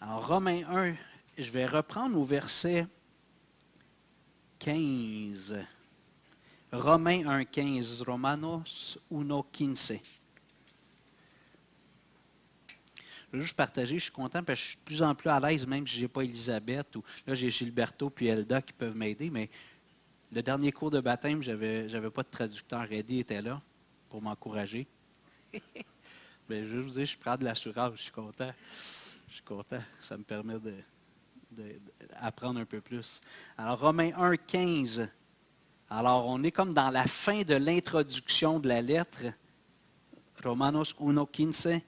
Alors, Romains 1, je vais reprendre au verset 15. Romains 1, 15. Romanos 1, 15. Je veux juste partager, je suis content parce que je suis de plus en plus à l'aise, même si je n'ai pas Elisabeth, ou là j'ai Gilberto puis Elda qui peuvent m'aider, mais le dernier cours de baptême, j'avais pas de traducteur. Eddie était là pour m'encourager. Mais je veux vous dire, je prends de l'assurance, je suis content. Je suis content, ça me permet d'apprendre un peu plus. Alors, Romains 1, 15. Alors, on est comme dans la fin de l'introduction de la lettre. Romanos 1, 15.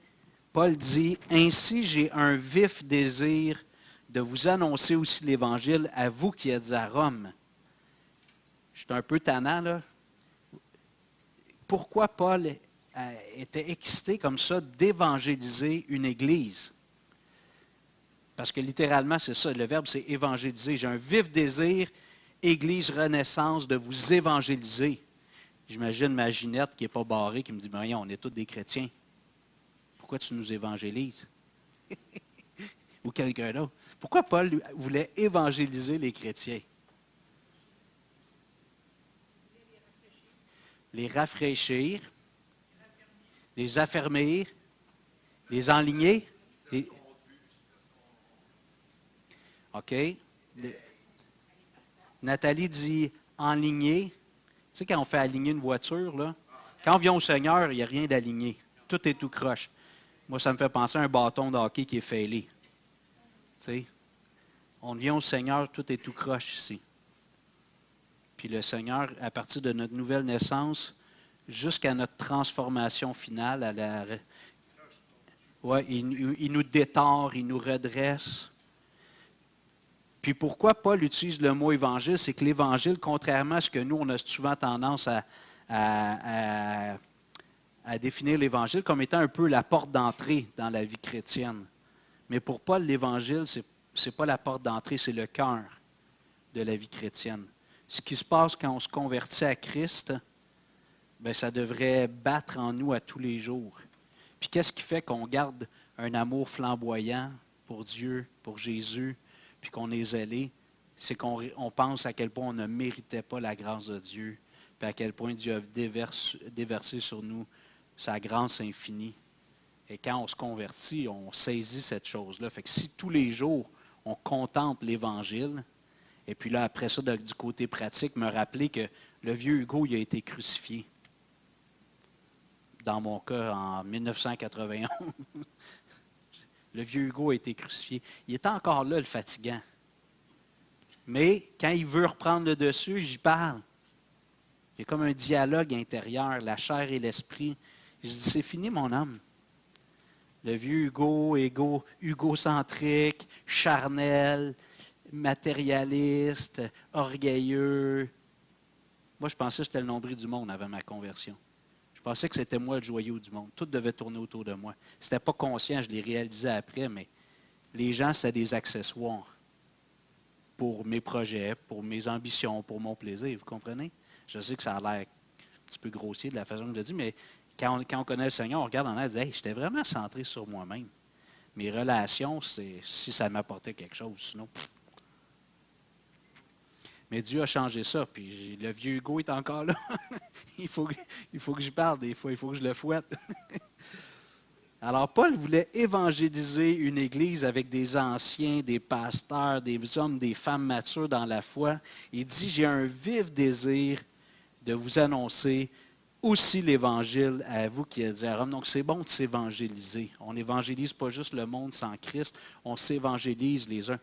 Paul dit, « Ainsi j'ai un vif désir de vous annoncer aussi l'Évangile à vous qui êtes à Rome. » Je suis un peu tannant, là. Pourquoi Paul était excité comme ça d'évangéliser une église? Parce que littéralement, c'est ça, le verbe c'est évangéliser. J'ai un vif désir, Église Renaissance, de vous évangéliser. J'imagine ma Ginette qui n'est pas barrée, qui me dit, « Voyons, on est tous des chrétiens. Pourquoi tu nous évangélises? » Ou quelqu'un d'autre. Pourquoi Paul voulait évangéliser les chrétiens? Les rafraîchir, les affermir, les enligner. OK. Nathalie dit enligner. Tu sais, quand on fait aligner une voiture, là, quand on vient au Seigneur, il n'y a rien d'aligné. Tout est tout croche. Moi, ça me fait penser à un bâton de hockey qui est fêlé. Tu sais, on vient au Seigneur, tout est tout croche ici. Puis le Seigneur, à partir de notre nouvelle naissance, jusqu'à notre transformation finale, il nous détord, il nous redresse. Puis pourquoi Paul utilise le mot évangile? C'est que l'évangile, contrairement à ce que nous, on a souvent tendance à définir l'évangile comme étant un peu la porte d'entrée dans la vie chrétienne. Mais pour Paul, l'évangile, ce n'est pas la porte d'entrée, c'est le cœur de la vie chrétienne. Ce qui se passe quand on se convertit à Christ, bien, ça devrait battre en nous à tous les jours. Puis qu'est-ce qui fait qu'on garde un amour flamboyant pour Dieu, pour Jésus, puis qu'on est zélé? C'est qu'on pense à quel point on ne méritait pas la grâce de Dieu, puis à quel point Dieu a déversé sur nous sa grâce infinie. Et quand on se convertit, on saisit cette chose-là. Fait que si tous les jours, on contemple l'Évangile, et puis là, après ça, du côté pratique, me rappeler que le vieux Hugo, il a été crucifié. Dans mon cas, en 1991. Le vieux Hugo a été crucifié. Il est encore là, le fatigant. Mais quand il veut reprendre le dessus, j'y parle. Il y a comme un dialogue intérieur, la chair et l'esprit. Je dis, c'est fini, mon homme. Le vieux Hugo, égocentrique, charnel, matérialiste, orgueilleux. Moi, je pensais que j'étais le nombril du monde avant ma conversion. Je pensais que c'était moi le joyau du monde. Tout devait tourner autour de moi. Ce n'était pas conscient, je l'ai réalisé après, mais les gens, c'était des accessoires pour mes projets, pour mes ambitions, pour mon plaisir. Vous comprenez? Je sais que ça a l'air un petit peu grossier de la façon que je le dis, mais quand on connaît le Seigneur, on regarde en l'air et dit, « Hey, j'étais vraiment centré sur moi-même. » Mes relations, c'est si ça m'apportait quelque chose, sinon... Mais Dieu a changé ça, puis le vieux Hugo est encore là. il faut que je parle des fois, il faut que je le fouette. Alors, Paul voulait évangéliser une église avec des anciens, des pasteurs, des hommes, des femmes matures dans la foi. Il dit, j'ai un vif désir de vous annoncer aussi l'Évangile à vous qui êtes à Rome. Donc, c'est bon de s'évangéliser. On n'évangélise pas juste le monde sans Christ, on s'évangélise les uns.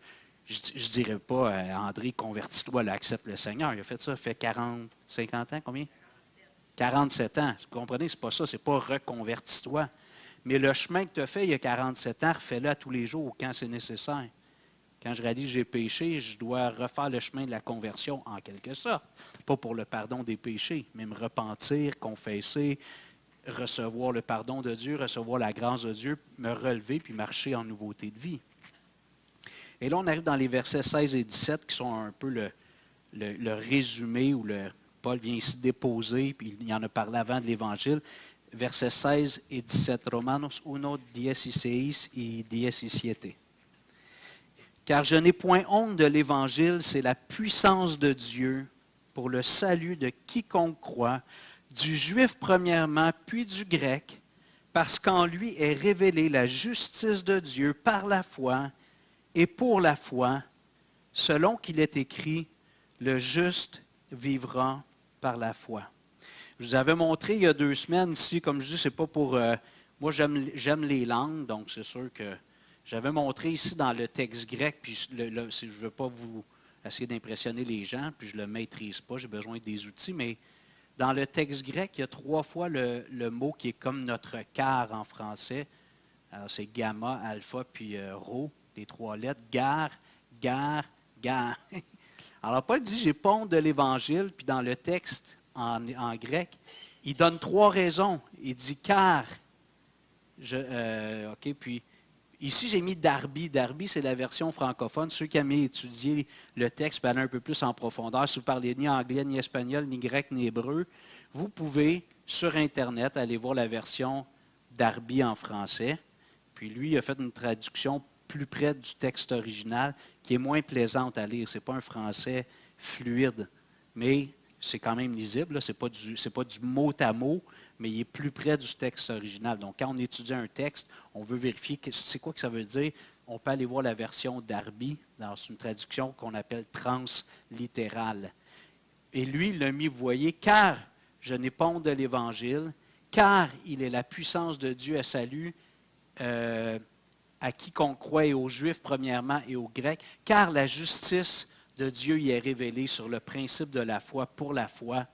Je ne dirais pas, André, convertis-toi, là, accepte le Seigneur. Il a fait ça, il fait 40, 50 ans, combien? 47 ans. Vous comprenez, c'est pas ça, c'est pas reconvertis-toi. Mais le chemin que tu as fait il y a 47 ans, refais-le à tous les jours quand c'est nécessaire. Quand je réalise que j'ai péché, je dois refaire le chemin de la conversion en quelque sorte. Pas pour le pardon des péchés, mais me repentir, confesser, recevoir le pardon de Dieu, recevoir la grâce de Dieu, me relever puis marcher en nouveauté de vie. Et là, on arrive dans les versets 16 et 17 qui sont un peu le résumé où Paul vient ici déposer, puis il en a parlé avant de l'Évangile. Versets 16 et 17, Romanos 1, 16 et 17. Car je n'ai point honte de l'Évangile, c'est la puissance de Dieu pour le salut de quiconque croit, du juif premièrement, puis du grec, parce qu'en lui est révélée la justice de Dieu par la foi et pour la foi, selon qu'il est écrit, le juste vivra par la foi. Je vous avais montré il y a 2 semaines ici, comme je dis, c'est pas pour... moi, j'aime les langues, donc c'est sûr que j'avais montré ici dans le texte grec, puis je ne veux pas vous essayer d'impressionner les gens, puis je ne le maîtrise pas, j'ai besoin des outils, mais dans le texte grec, il y a 3 fois le mot qui est comme notre car en français. Alors, c'est gamma, alpha, puis rho, les 3 lettres. Gar, gar, gar. Alors, Paul dit, j'ai pas honte de l'Évangile, puis dans le texte en grec, il donne 3 raisons. Il dit car, OK, puis ici j'ai mis Darby. Darby, c'est la version francophone. Ceux qui aiment étudier le texte, aller un peu plus en profondeur, si vous ne parlez ni anglais, ni espagnol, ni grec, ni hébreu, vous pouvez, sur Internet, aller voir la version Darby en français. Puis lui, il a fait une traduction plus près du texte original, qui est moins plaisante à lire. Ce n'est pas un français fluide, mais c'est quand même lisible. Ce n'est pas du mot à mot, mais il est plus près du texte original. Donc, quand on étudie un texte, on veut vérifier c'est quoi que ça veut dire. On peut aller voir la version Darby dans une traduction qu'on appelle translittérale. Et lui, il l'a mis, vous voyez, car je n'ai pas honte de l'Évangile, car il est la puissance de Dieu à salut à quiconque croit, et aux Juifs premièrement et aux Grecs, car la justice de Dieu y est révélée sur le principe de la foi pour la foi,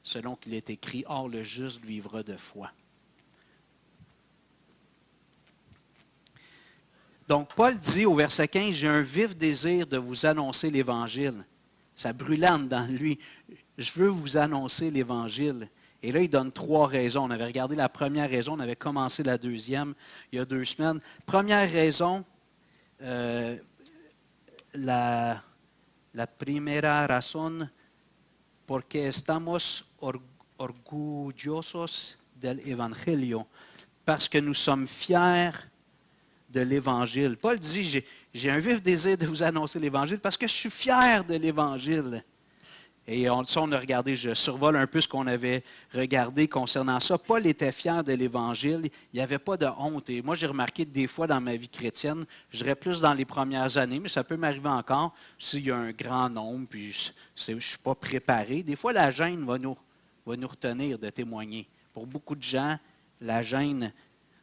selon qu'il est écrit, or le juste vivra de foi. Donc, Paul dit au verset 15, j'ai un vif désir de vous annoncer l'Évangile. Ça brûlait en dedans de lui. Je veux vous annoncer l'Évangile. Et là, il donne 3 raisons. On avait regardé la première raison, on avait commencé la deuxième il y a 2 semaines. Première raison, la primera razón, porque estamos orgullosos del Evangelio, parce que nous sommes fiers de l'Évangile. Paul dit, j'ai un vif désir de vous annoncer l'Évangile parce que je suis fier de l'Évangile. Et on a regardé, je survole un peu ce qu'on avait regardé concernant ça. Paul était fier de l'Évangile, il n'y avait pas de honte. Et moi, j'ai remarqué que des fois dans ma vie chrétienne, je dirais plus dans les premières années, mais ça peut m'arriver encore, s'il y a un grand nombre, puis je ne suis pas préparé. Des fois, la gêne va nous retenir de témoigner. Pour beaucoup de gens, la gêne,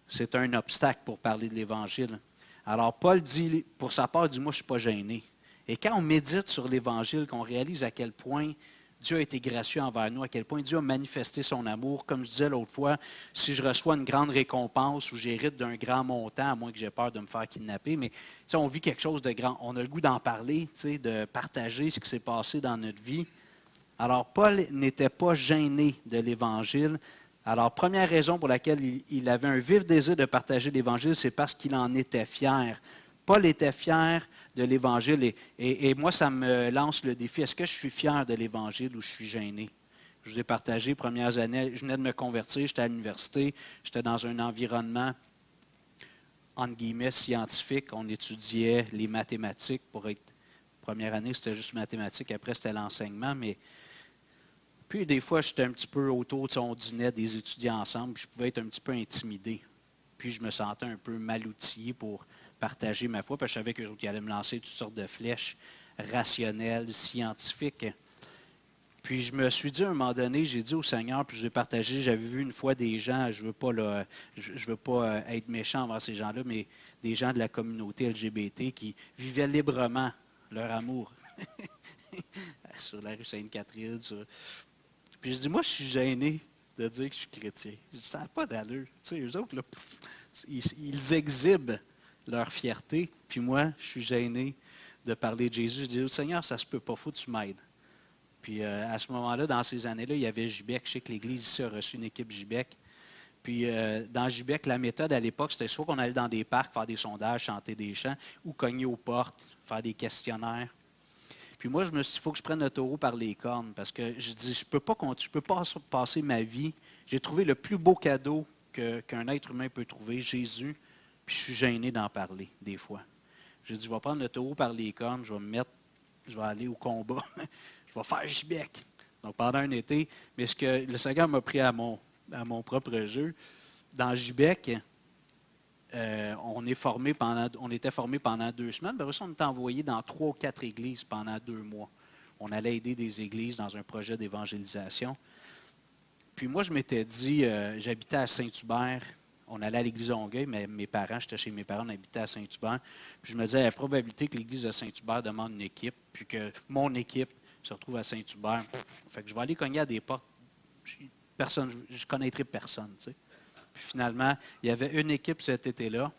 c'est un obstacle pour parler de l'Évangile. Alors, Paul dit, pour sa part, il dit, moi, je ne suis pas gêné. Et quand on médite sur l'Évangile, qu'on réalise à quel point Dieu a été gracieux envers nous, à quel point Dieu a manifesté son amour, comme je disais l'autre fois, si je reçois une grande récompense ou j'hérite d'un grand montant, à moins que j'ai peur de me faire kidnapper, mais on vit quelque chose de grand, on a le goût d'en parler, de partager ce qui s'est passé dans notre vie. Alors, Paul n'était pas gêné de l'Évangile. Alors, première raison pour laquelle il avait un vif désir de partager l'Évangile, c'est parce qu'il en était fier. Paul était fier de l'Évangile et moi, ça me lance le défi. Est-ce que je suis fier de l'Évangile ou je suis gêné? Je vous ai partagé les premières années, je venais de me convertir, j'étais à l'université, j'étais dans un environnement, entre guillemets, scientifique. On étudiait les mathématiques pour être... Première année, c'était juste mathématiques, après, c'était l'enseignement, mais... Puis, des fois, j'étais un petit peu autour, on dînait des étudiants ensemble, puis je pouvais être un petit peu intimidé. Puis, je me sentais un peu mal outillé pour partager ma foi, parce que je savais qu'eux autres, ils allaient me lancer toutes sortes de flèches rationnelles, scientifiques. Puis, je me suis dit, à un moment donné, j'ai dit au Seigneur, puis je l'ai partagé, j'avais vu une fois des gens, je ne veux pas être méchant envers ces gens-là, mais des gens de la communauté LGBT qui vivaient librement leur amour sur la rue Sainte-Catherine. Puis, je dis, moi, je suis gêné de dire que je suis chrétien. Ça n'a pas d'allure. Tu sais, eux autres, là, ils exhibent leur fierté, puis moi, je suis gêné de parler de Jésus. Je dis, Seigneur, ça se peut pas, faut que tu m'aides. Puis à ce moment-là, dans ces années-là, il y avait Gibec. Je sais que l'Église ici a reçu une équipe Gibec. Puis dans Gibec, la méthode à l'époque, c'était soit qu'on allait dans des parcs faire des sondages, chanter des chants, ou cogner aux portes, faire des questionnaires. Puis moi, je me suis dit, il faut que je prenne le taureau par les cornes, parce que je dis, je peux pas passer ma vie. J'ai trouvé le plus beau cadeau qu'un être humain peut trouver, Jésus, puis je suis gêné d'en parler, des fois. J'ai dit, je vais prendre le taureau par les cornes, je vais aller au combat, je vais faire Gibec. Donc pendant un été, mais ce que le Seigneur m'a pris à mon propre jeu, dans Gibec, on était formé pendant 2 semaines. Après ça, on était envoyé dans 3 ou 4 églises pendant 2 mois. On allait aider des églises dans un projet d'évangélisation. Puis moi, je m'étais dit, j'habitais à Saint-Hubert. On allait à l'église Longueuil, mais j'étais chez mes parents, on habitait à Saint-Hubert. Puis je me disais, il y a la probabilité que l'église de Saint-Hubert demande une équipe, puis que mon équipe se retrouve à Saint-Hubert. Fait que je vais aller cogner à des portes. Je ne connaîtrai personne, tu sais. Puis finalement, il y avait une équipe cet été-là,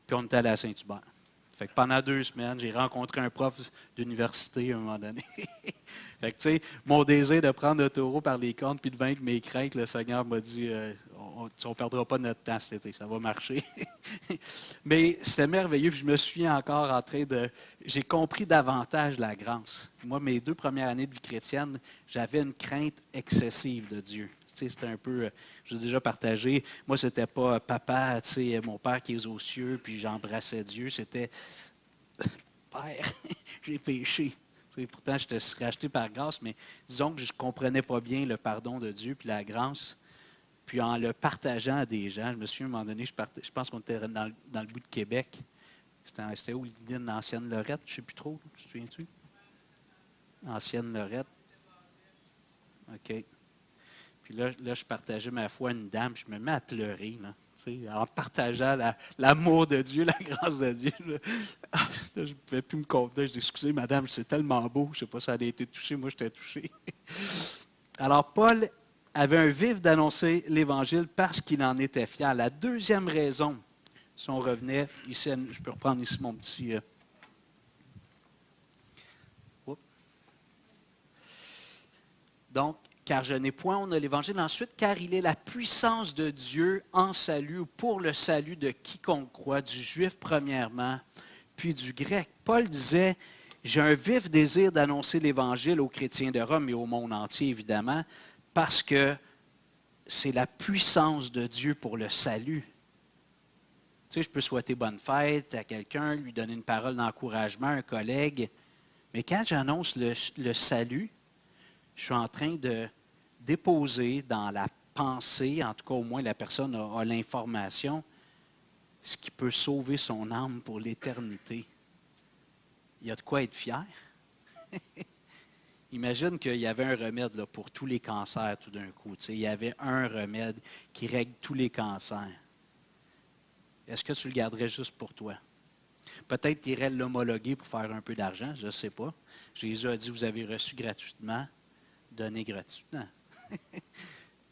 puis on était allé à Saint-Hubert. Fait que pendant 2 semaines, j'ai rencontré un prof d'université à un moment donné. Fait que, tu sais, mon désir de prendre le taureau par les cornes puis de vaincre mes craintes, le Seigneur m'a dit, on ne perdra pas notre temps cet été, ça va marcher. Mais c'était merveilleux, puis je me suis encore en train de... J'ai compris davantage la grâce. Moi, mes 2 premières années de vie chrétienne, j'avais une crainte excessive de Dieu. Tu sais, c'était un peu, je l'ai déjà partagé, moi, c'était pas papa, tu sais, mon père qui est aux cieux, puis j'embrassais Dieu, c'était Père, j'ai péché. Tu sais, pourtant, je te racheté par grâce, mais disons que je ne comprenais pas bien le pardon de Dieu, puis la grâce. Puis en le partageant à des gens, je me souviens à un moment donné, je pense qu'on était dans le bout de Québec. C'était où l'idée de l'ancienne Lorette, je ne sais plus trop, tu te souviens-tu? Ancienne Lorette. OK. Puis là, je partageais ma foi à une dame, je me mets à pleurer, là, tu sais, en partageant l'amour de Dieu, la grâce de Dieu. Là, je ne pouvais plus me contenir. Je dis, excusez, madame, c'est tellement beau. Je ne sais pas si elle a été touchée, moi, j'étais touché. Alors, Paul avait un vif d'annoncer l'Évangile parce qu'il en était fier. La deuxième raison, si on revenait, ici, je peux reprendre ici mon petit... Donc, car je n'ai point honte de l'Évangile. Ensuite, car il est la puissance de Dieu en salut ou pour le salut de quiconque croit, du juif premièrement, puis du grec. Paul disait, j'ai un vif désir d'annoncer l'Évangile aux chrétiens de Rome et au monde entier, évidemment, parce que c'est la puissance de Dieu pour le salut. Tu sais, je peux souhaiter bonne fête à quelqu'un, lui donner une parole d'encouragement, un collègue, mais quand j'annonce le salut, je suis en train de déposer dans la pensée, en tout cas au moins la personne a l'information, ce qui peut sauver son âme pour l'éternité. Il y a de quoi être fier. Imagine qu'il y avait un remède là, pour tous les cancers tout d'un coup. Tu sais, il y avait un remède qui règle tous les cancers. Est-ce que tu le garderais juste pour toi? Peut-être qu'il irait l'homologuer pour faire un peu d'argent, je ne sais pas. Jésus a dit, vous avez reçu gratuitement, donnez gratuitement.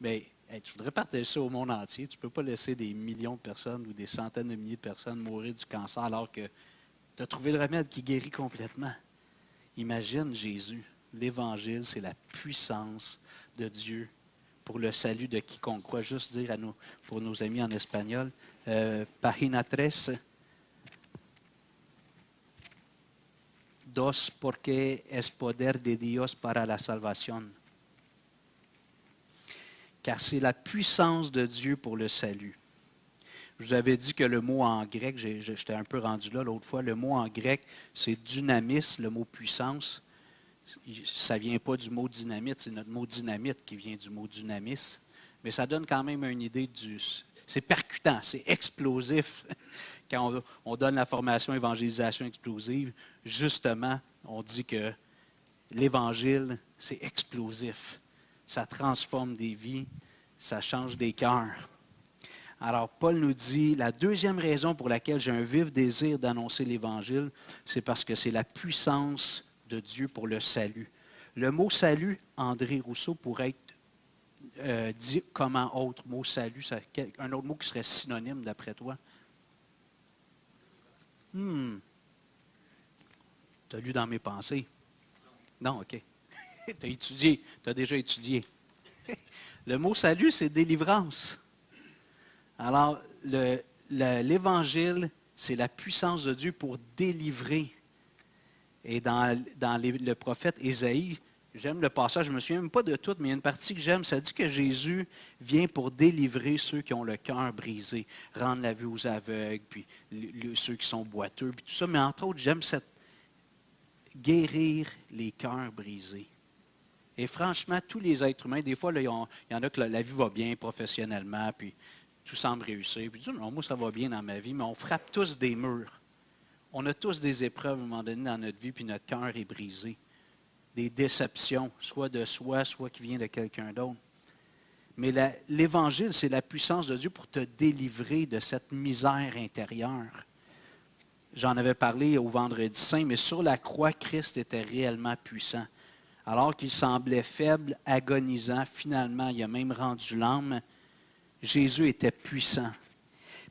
Mais tu voudrais partager ça au monde entier. Tu ne peux pas laisser des millions de personnes ou des centaines de milliers de personnes mourir du cancer alors que tu as trouvé le remède qui guérit complètement. Imagine Jésus. L'Évangile, c'est la puissance de Dieu pour le salut de quiconque croit. Juste dire pour nos amis en espagnol, Página 13, 2, porque es poder de Dios para la salvación. Car c'est la puissance de Dieu pour le salut. Je vous avais dit que le mot en grec, j'étais un peu rendu là l'autre fois, le mot en grec, c'est dynamis, le mot puissance. Ça ne vient pas du mot dynamite, c'est notre mot dynamite qui vient du mot dynamis. Mais ça donne quand même une idée c'est percutant, c'est explosif. Quand on donne la formation évangélisation explosive, justement, on dit que l'Évangile, c'est explosif. Ça transforme des vies, ça change des cœurs. Alors, Paul nous dit, la deuxième raison pour laquelle j'ai un vif désir d'annoncer l'Évangile, c'est parce que c'est la puissance de Dieu pour le salut. Le mot salut, André Rousseau, pourrait être dit comment autre mot salut, un autre mot qui serait synonyme d'après toi? Tu as lu dans mes pensées? Non, OK. Tu as étudié, tu as déjà étudié. Le mot salut, c'est délivrance. Alors, l'Évangile, c'est la puissance de Dieu pour délivrer. Et dans le prophète Ésaïe, J'aime le passage, je ne me souviens même pas de tout, mais il y a une partie que j'aime. Ça dit que Jésus vient pour délivrer ceux qui ont le cœur brisé, rendre la vue aux aveugles, puis ceux qui sont boiteux, puis tout ça. Mais entre autres, j'aime cette guérir les cœurs brisés. Et franchement, tous les êtres humains, des fois, là, il y en a que la vie va bien professionnellement, puis tout semble réussir. Puis non, moi, ça va bien dans ma vie, mais on frappe tous des murs. On a tous des épreuves à un moment donné dans notre vie, puis notre cœur est brisé. Des déceptions, soit de soi, soit qui vient de quelqu'un d'autre. Mais l'Évangile, c'est la puissance de Dieu pour te délivrer de cette misère intérieure. J'en avais parlé au Vendredi Saint, mais sur la croix, Christ était réellement puissant. Alors qu'il semblait faible, agonisant, finalement, il a même rendu l'âme. Jésus était puissant.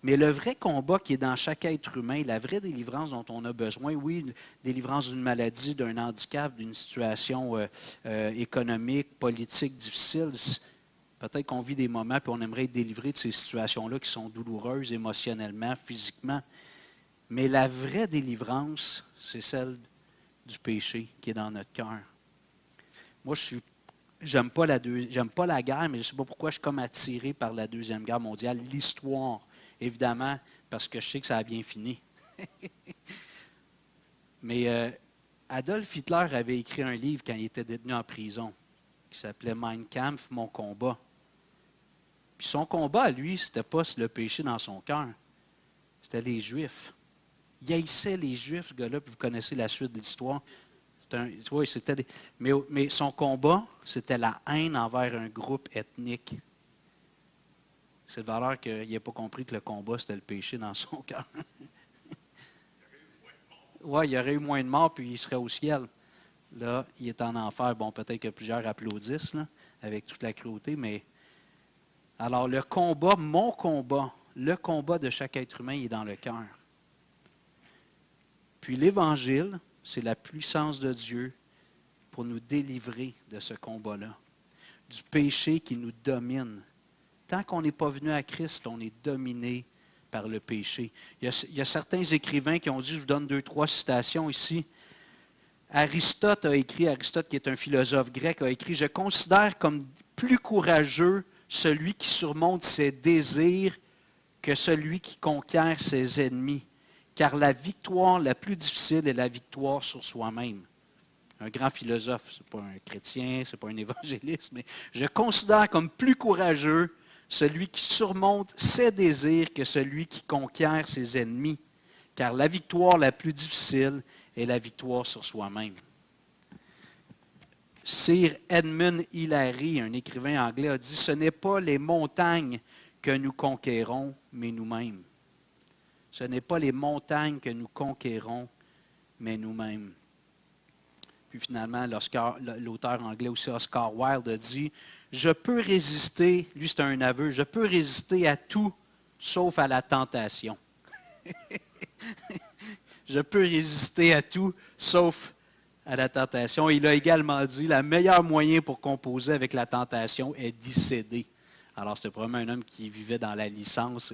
Mais le vrai combat qui est dans chaque être humain, la vraie délivrance dont on a besoin, oui, délivrance d'une maladie, d'un handicap, d'une situation économique, politique difficile, peut-être qu'on vit des moments et on aimerait être délivré de ces situations-là qui sont douloureuses émotionnellement, physiquement. Mais la vraie délivrance, c'est celle du péché qui est dans notre cœur. Moi, j'aime pas la guerre, mais je ne sais pas pourquoi je suis comme attiré par la Deuxième Guerre mondiale, l'histoire. Évidemment, parce que je sais que ça a bien fini. Mais Adolf Hitler avait écrit un livre quand il était détenu en prison, qui s'appelait Mein Kampf, Mon combat. Puis son combat, à lui, c'était pas le péché dans son cœur, c'était les Juifs. Il haïssait les Juifs, ce gars-là, puis vous connaissez la suite de l'histoire. Mais son combat, c'était la haine envers un groupe ethnique. C'est de valeur qu'il n'ait pas compris que le combat, c'était le péché dans son cœur. Oui, il y aurait eu moins de morts, puis il serait au ciel. Là, il est en enfer. Bon, peut-être que plusieurs applaudissent, là, avec toute la cruauté, mais... Alors, le combat, mon combat, le combat de chaque être humain, il est dans le cœur. Puis l'Évangile, c'est la puissance de Dieu pour nous délivrer de ce combat-là, du péché qui nous domine. Tant qu'on n'est pas venu à Christ, on est dominé par le péché. Il y a certains écrivains qui ont dit, je vous donne 2-3 citations ici. Aristote qui est un philosophe grec, a écrit « Je considère comme plus courageux celui qui surmonte ses désirs que celui qui conquiert ses ennemis, car la victoire la plus difficile est la victoire sur soi-même. » Un grand philosophe, ce n'est pas un chrétien, ce n'est pas un évangéliste, mais je considère comme plus courageux celui qui surmonte ses désirs que celui qui conquiert ses ennemis, car la victoire la plus difficile est la victoire sur soi-même. Sir Edmund Hillary, un écrivain anglais, a dit « Ce n'est pas les montagnes que nous conquérons, mais nous-mêmes. Ce n'est pas les montagnes que nous conquérons, mais nous-mêmes. » Puis finalement, l'auteur anglais aussi, Oscar Wilde, a dit « Je peux résister, lui c'est un aveu, je peux résister à tout sauf à la tentation. » Je peux résister à tout sauf à la tentation. Il a également dit « Le meilleur moyen pour composer avec la tentation est d'y céder. » Alors, c'est probablement un homme qui vivait dans la licence.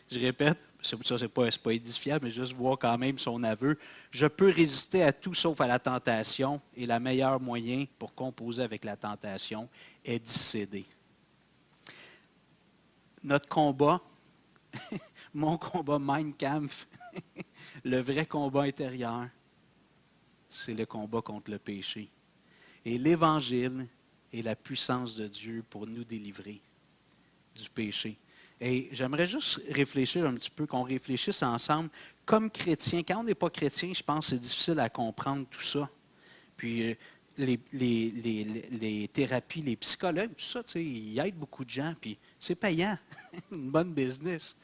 Je répète, ça, c'est pas édifiant, mais juste voir quand même son aveu. Je peux résister à tout sauf à la tentation, et le meilleur moyen pour composer avec la tentation est d'y céder. Notre combat, mon combat, Mein Kampf, le vrai combat intérieur, c'est le combat contre le péché. Et l'Évangile est la puissance de Dieu pour nous délivrer du péché. Et j'aimerais juste réfléchir un petit peu, qu'on réfléchisse ensemble. Comme chrétien, quand on n'est pas chrétien, je pense que c'est difficile à comprendre tout ça. Puis les thérapies, les psychologues, tout ça, ils aident beaucoup de gens, puis c'est payant, une bonne business.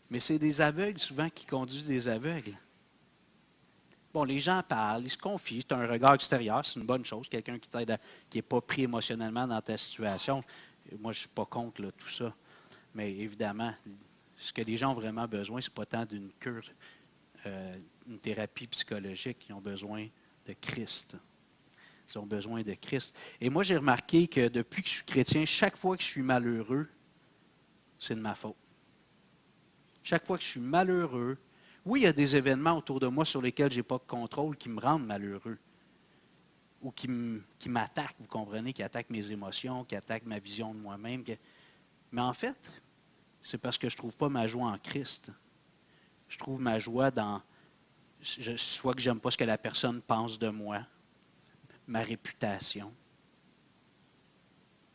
Mais c'est des aveugles souvent qui conduisent des aveugles. Bon, les gens parlent, ils se confient, c'est un regard extérieur, c'est une bonne chose, quelqu'un qui t'aide, qui n'est pas pris émotionnellement dans ta situation. Moi, je ne suis pas contre là, tout ça. Mais évidemment, ce que les gens ont vraiment besoin, ce n'est pas tant d'une cure, une thérapie psychologique. Ils ont besoin de Christ. Ils ont besoin de Christ. Et moi, j'ai remarqué que depuis que je suis chrétien, chaque fois que je suis malheureux, c'est de ma faute. Chaque fois que je suis malheureux, oui, il y a des événements autour de moi sur lesquels je n'ai pas de contrôle qui me rendent malheureux. ou qui m'attaque, vous comprenez, qui attaque mes émotions, qui attaque ma vision de moi-même. Mais en fait, c'est parce que je ne trouve pas ma joie en Christ. Je trouve ma joie dans, soit que j'aime pas ce que la personne pense de moi, ma réputation.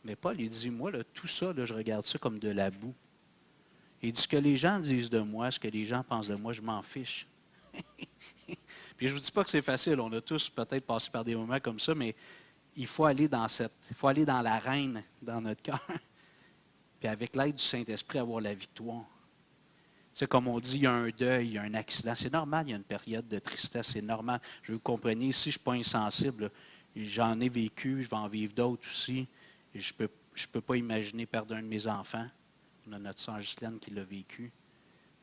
Mais Paul, il dit, moi, là, tout ça, là, je regarde ça comme de la boue. Il dit, ce que les gens disent de moi, ce que les gens pensent de moi, je m'en fiche. Puis je ne vous dis pas que c'est facile, on a tous peut-être passé par des moments comme ça, mais il faut aller dans l'arène, dans notre cœur, puis avec l'aide du Saint-Esprit, avoir la victoire. Tu sais, comme on dit, il y a un deuil, il y a un accident. C'est normal, il y a une période de tristesse, c'est normal. Je veux que vous compreniez, ici, je ne suis pas insensible. J'en ai vécu, je vais en vivre d'autres aussi. Et je peux pas imaginer perdre un de mes enfants. On a notre sœur Ghislaine qui l'a vécu.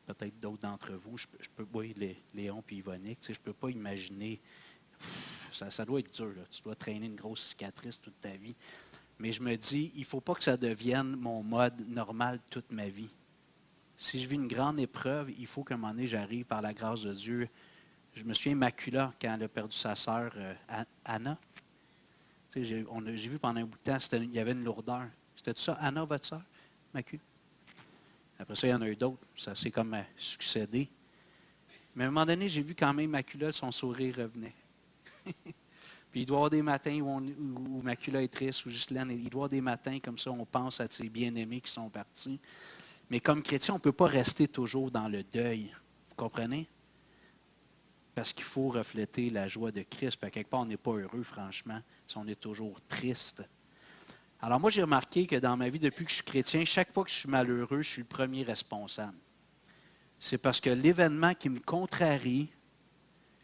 Peut-être d'autres d'entre vous. Je peux oui, Léon et Yvonique. Tu sais, je ne peux pas imaginer. Ça doit être dur. Là. Tu dois traîner une grosse cicatrice toute ta vie. Mais je me dis, il ne faut pas que ça devienne mon mode normal toute ma vie. Si je vis une grande épreuve, il faut qu'à un moment donné, j'arrive par la grâce de Dieu. Je me souviens Macula quand elle a perdu sa sœur Anna. Tu sais, j'ai vu pendant un bout de temps, il y avait une lourdeur. C'était ça, Anna, votre sœur, Macula? Après ça, il y en a eu d'autres. Ça s'est comme succédé. Mais à un moment donné, j'ai vu quand même Macula, son sourire revenait. Puis il doit y avoir des matins où Macula est triste, ou Ghislaine, il doit y avoir des matins comme ça, on pense à ses bien-aimés qui sont partis. Mais comme chrétien, on ne peut pas rester toujours dans le deuil. Vous comprenez? Parce qu'il faut refléter la joie de Christ. Puis à quelque part, on n'est pas heureux, franchement, si on est toujours triste. Alors moi, j'ai remarqué que dans ma vie, depuis que je suis chrétien, chaque fois que je suis malheureux, je suis le premier responsable. C'est parce que l'événement qui me contrarie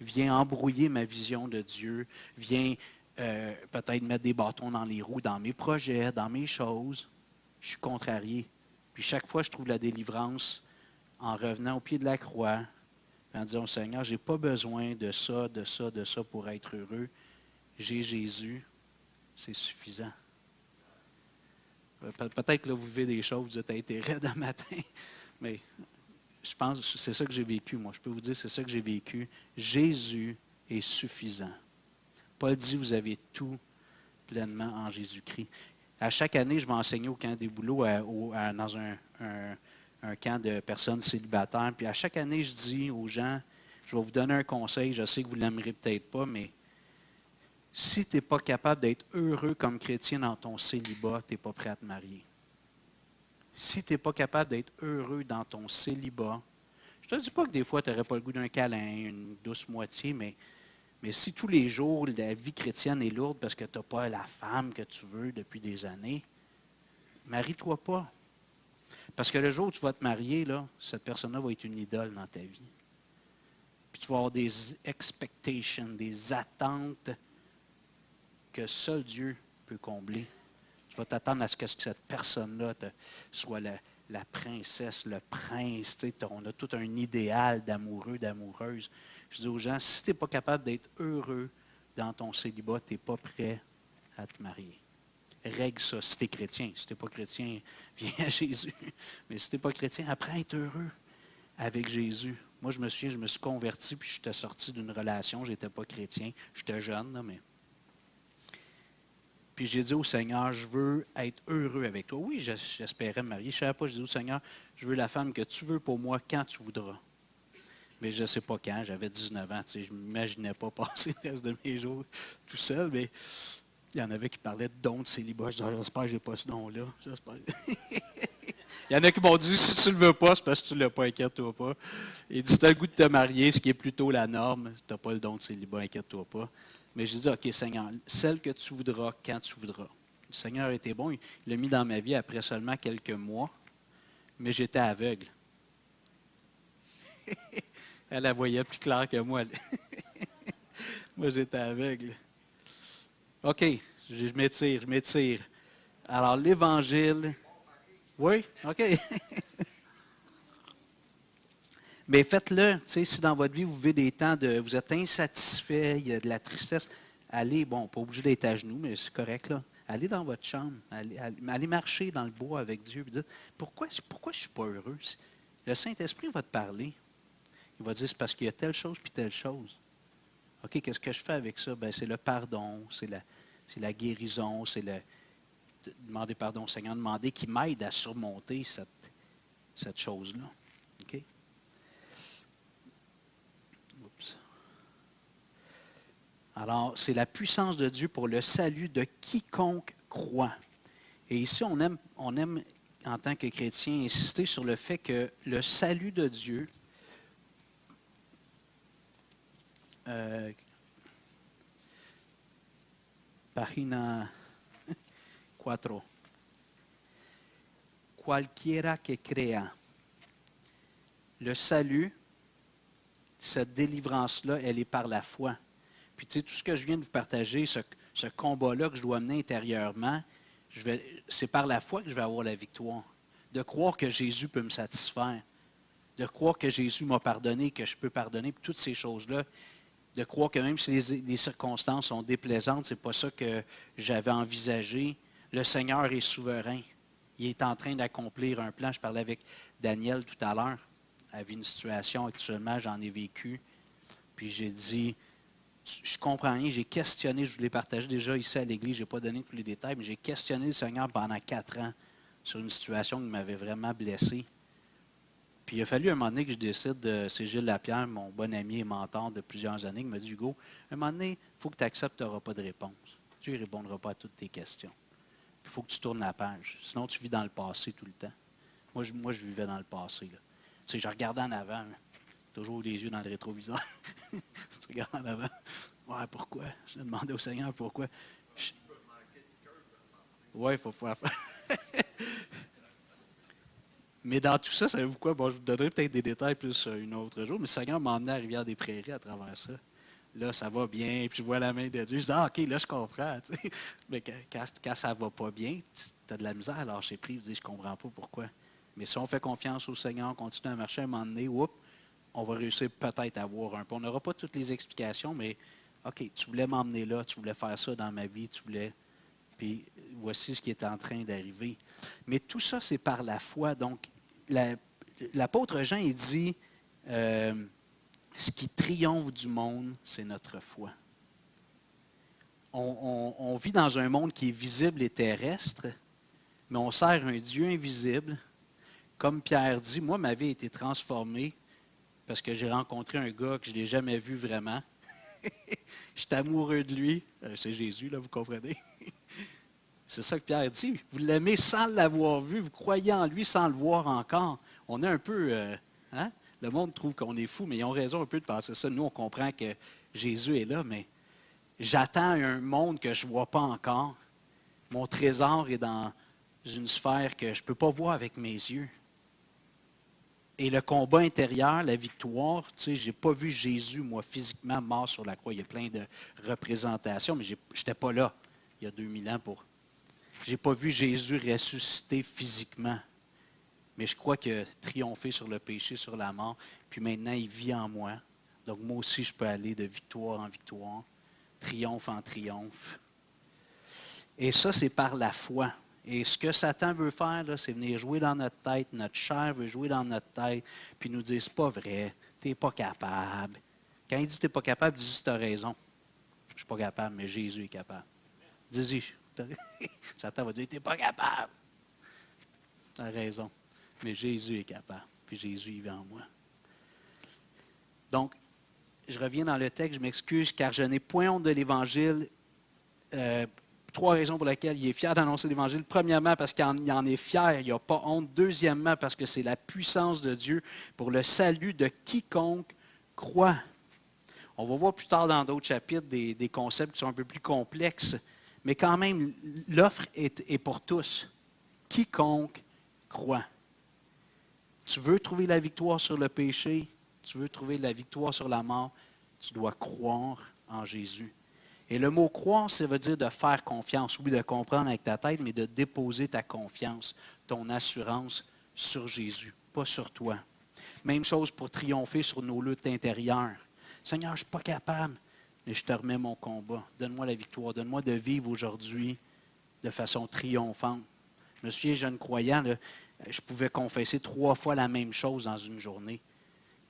vient embrouiller ma vision de Dieu, vient peut-être mettre des bâtons dans les roues dans mes projets, dans mes choses. Je suis contrarié. Puis chaque fois, je trouve la délivrance en revenant au pied de la croix, en disant au Seigneur, je n'ai pas besoin de ça, de ça, de ça pour être heureux. J'ai Jésus, c'est suffisant. Peut-être que là, vous vivez des choses, vous êtes été raide un matin, mais je pense que c'est ça que j'ai vécu, moi. Je peux vous dire, c'est ça que j'ai vécu. Jésus est suffisant. Paul dit, vous avez tout pleinement en Jésus-Christ. À chaque année, je vais enseigner au camp des boulots dans un camp de personnes célibataires. Puis à chaque année, je dis aux gens, je vais vous donner un conseil, je sais que vous ne l'aimerez peut-être pas, mais si tu n'es pas capable d'être heureux comme chrétien dans ton célibat, tu n'es pas prêt à te marier. Si tu n'es pas capable d'être heureux dans ton célibat, je ne te dis pas que des fois, tu n'aurais pas le goût d'un câlin, une douce moitié, mais si tous les jours, la vie chrétienne est lourde parce que tu n'as pas la femme que tu veux depuis des années, marie-toi pas. Parce que le jour où tu vas te marier, là, cette personne-là va être une idole dans ta vie. Puis tu vas avoir des expectations, des attentes que seul Dieu peut combler. Tu vas t'attendre à ce que cette personne-là soit la princesse, le prince. On a tout un idéal d'amoureux, d'amoureuse. Je dis aux gens, si tu n'es pas capable d'être heureux dans ton célibat, tu n'es pas prêt à te marier. Règle ça si tu es chrétien. Si tu n'es pas chrétien, viens à Jésus. Mais si tu n'es pas chrétien, apprends à être heureux avec Jésus. Moi, je me souviens, je me suis converti, puis j'étais sorti d'une relation, je n'étais pas chrétien. J'étais jeune, là, mais... Puis j'ai dit au Seigneur, je veux être heureux avec toi. Oui, j'espérais me marier. Je ne savais pas, je dis au Seigneur, je veux la femme que tu veux pour moi quand tu voudras. Mais je ne sais pas quand, j'avais 19 ans, je ne m'imaginais pas passer le reste de mes jours tout seul, mais il y en avait qui parlaient de don de célibat. Je disais, j'espère que je n'ai pas ce don-là. J'espère. Il y en a qui m'ont dit, si tu ne le veux pas, c'est parce que tu ne l'as pas, inquiète-toi pas. Il dit, si tu as le goût de te marier, ce qui est plutôt la norme, tu n'as pas le don de célibat, inquiète-toi pas. Mais j'ai dit, OK, Seigneur, celle que tu voudras, quand tu voudras. Le Seigneur était bon, il l'a mis dans ma vie après seulement quelques mois, mais j'étais aveugle. Elle la voyait plus clair que moi. Moi, j'étais aveugle. OK, je m'étire. Alors, l'Évangile. Oui, OK. Mais faites-le. Tu sais, si dans votre vie, vous vivez des temps de... Vous êtes insatisfait, il y a de la tristesse, allez, bon, pas obligé d'être à genoux, mais c'est correct, là. Allez dans votre chambre. Allez marcher dans le bois avec Dieu. Et dites, pourquoi je ne suis pas heureux? Le Saint-Esprit va te parler. Il va dire, c'est parce qu'il y a telle chose puis telle chose. OK, qu'est-ce que je fais avec ça? Ben, c'est le pardon, c'est la guérison, c'est le demander pardon au Seigneur, demander qu'il m'aide à surmonter cette chose-là. OK? Oups. Alors, c'est la puissance de Dieu pour le salut de quiconque croit. Et ici, on aime en tant que chrétien, insister sur le fait que le salut de Dieu, Página 4. Cualquiera que crea. Le salut, cette délivrance-là, elle est par la foi. Puis, tu sais, tout ce que je viens de vous partager, ce combat-là que je dois mener intérieurement, c'est par la foi que je vais avoir la victoire. De croire que Jésus peut me satisfaire. De croire que Jésus m'a pardonné, que je peux pardonner, puis toutes ces choses-là. De croire que même si les circonstances sont déplaisantes, ce n'est pas ça que j'avais envisagé. Le Seigneur est souverain. Il est en train d'accomplir un plan. Je parlais avec Daniel tout à l'heure. Il avait une situation actuellement, j'en ai vécu. Puis j'ai dit, je comprends rien, j'ai questionné, je vous l'ai partagé déjà ici à l'Église, je n'ai pas donné tous les détails, mais j'ai questionné le Seigneur pendant 4 ans sur une situation qui m'avait vraiment blessé. Puis il a fallu un moment donné que je décide, c'est Gilles Lapierre, mon bon ami et mentor de plusieurs années, qui m'a dit, Hugo, un moment donné, il faut que tu acceptes que tu n'auras pas de réponse. Dieu ne répondra pas à toutes tes questions. Il faut que tu tournes la page. Sinon, tu vis dans le passé tout le temps. Moi, je vivais dans le passé. Là. Tu sais, je regardais en avant, hein, toujours les yeux dans le rétroviseur. Tu regardes en avant. Ouais, pourquoi? Je demandais au Seigneur pourquoi. Oui, il faut faire. Mais dans tout ça, savez-vous quoi? Bon, je vous donnerai peut-être des détails plus un autre jour, mais le Seigneur m'a emmené à Rivière-des-Prairies à travers ça. Là, ça va bien, puis je vois la main de Dieu. Je dis, ah, OK, là, je comprends. Tu sais. Mais quand ça ne va pas bien, tu as de la misère à lâcher prise. Je dis, je ne comprends pas pourquoi. Mais si on fait confiance au Seigneur, on continue à marcher, à un moment donné, on va réussir peut-être à avoir un peu. On n'aura pas toutes les explications, mais OK, tu voulais m'emmener là, tu voulais faire ça dans ma vie, tu voulais. Puis voici ce qui est en train d'arriver. Mais tout ça, c'est par la foi. Donc, l'apôtre Jean, il dit, ce qui triomphe du monde, c'est notre foi. On vit dans un monde qui est visible et terrestre, mais on sert un Dieu invisible. Comme Pierre dit, moi, ma vie a été transformée parce que j'ai rencontré un gars que je n'ai jamais vu vraiment. J'étais amoureux de lui. C'est Jésus, là, vous comprenez? C'est ça que Pierre dit. Vous l'aimez sans l'avoir vu, vous croyez en lui sans le voir encore. On est un peu... hein? Le monde trouve qu'on est fou, mais ils ont raison un peu de penser ça. Nous, on comprend que Jésus est là, mais j'attends un monde que je ne vois pas encore. Mon trésor est dans une sphère que je ne peux pas voir avec mes yeux. Et le combat intérieur, la victoire, tu sais, je n'ai pas vu Jésus, moi, physiquement mort sur la croix. Il y a plein de représentations, mais je n'étais pas là il y a 2000 ans pour... Je n'ai pas vu Jésus ressusciter physiquement. Mais je crois qu'il a triomphé sur le péché, sur la mort. Puis maintenant, il vit en moi. Donc moi aussi, je peux aller de victoire en victoire, triomphe en triomphe. Et ça, c'est par la foi. Et ce que Satan veut faire, là, c'est venir jouer dans notre tête. Notre chair veut jouer dans notre tête. Puis nous dire, c'est pas vrai, tu n'es pas capable. Quand il dit tu n'es pas capable, dis tu as raison. Je ne suis pas capable, mais Jésus est capable. Dis-y. Satan va dire, tu n'es pas capable. Tu as raison. Mais Jésus est capable. Puis Jésus, il vit en moi. Donc, je reviens dans le texte, je m'excuse, car je n'ai point honte de l'Évangile. 3 raisons pour lesquelles il est fier d'annoncer l'Évangile. Premièrement, parce qu'il en est fier, il n'a pas honte. Deuxièmement, parce que c'est la puissance de Dieu pour le salut de quiconque croit. On va voir plus tard dans d'autres chapitres des concepts qui sont un peu plus complexes, mais quand même, l'offre est pour tous. Quiconque croit. Tu veux trouver la victoire sur le péché, tu veux trouver la victoire sur la mort, tu dois croire en Jésus. Et le mot croire, ça veut dire de faire confiance. Oui, de comprendre avec ta tête, mais de déposer ta confiance, ton assurance sur Jésus, pas sur toi. Même chose pour triompher sur nos luttes intérieures. Seigneur, je ne suis pas capable, mais je te remets mon combat. Donne-moi la victoire. Donne-moi de vivre aujourd'hui de façon triomphante. Je me souviens, jeune croyant, là, je pouvais confesser 3 fois la même chose dans une journée.